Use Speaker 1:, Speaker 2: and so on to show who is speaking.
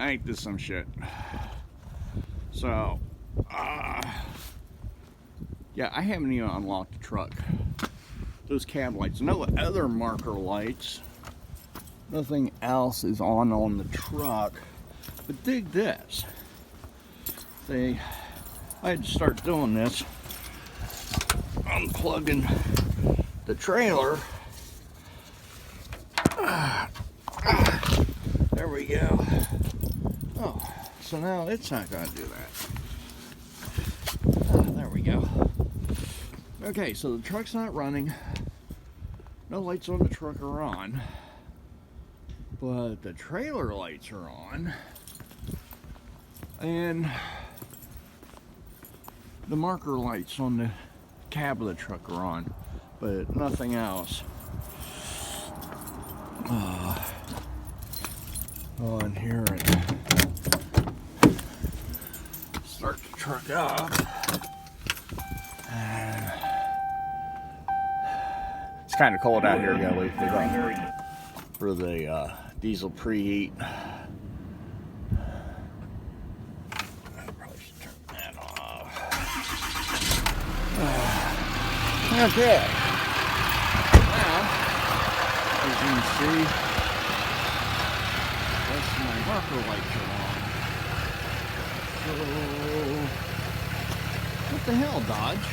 Speaker 1: ain't this some shit? So, yeah, I haven't even unlocked the truck. Those cab lights, no other marker lights. Nothing else is on the truck. But dig this. I had to start doing this. Unplugging the trailer. There we go. Oh, so now it's not going to do that. There we go. Okay, so the truck's not running. No lights on the truck are on. But the trailer lights are on. And the marker lights on the cab of the truck are on. But nothing else. On here and start the truck up. It's kind of cold out here. You gotta wait for the diesel preheat. I probably should turn that off. Okay. Now, as you can see, that's my marker lights are on. So, what the hell, Dodge?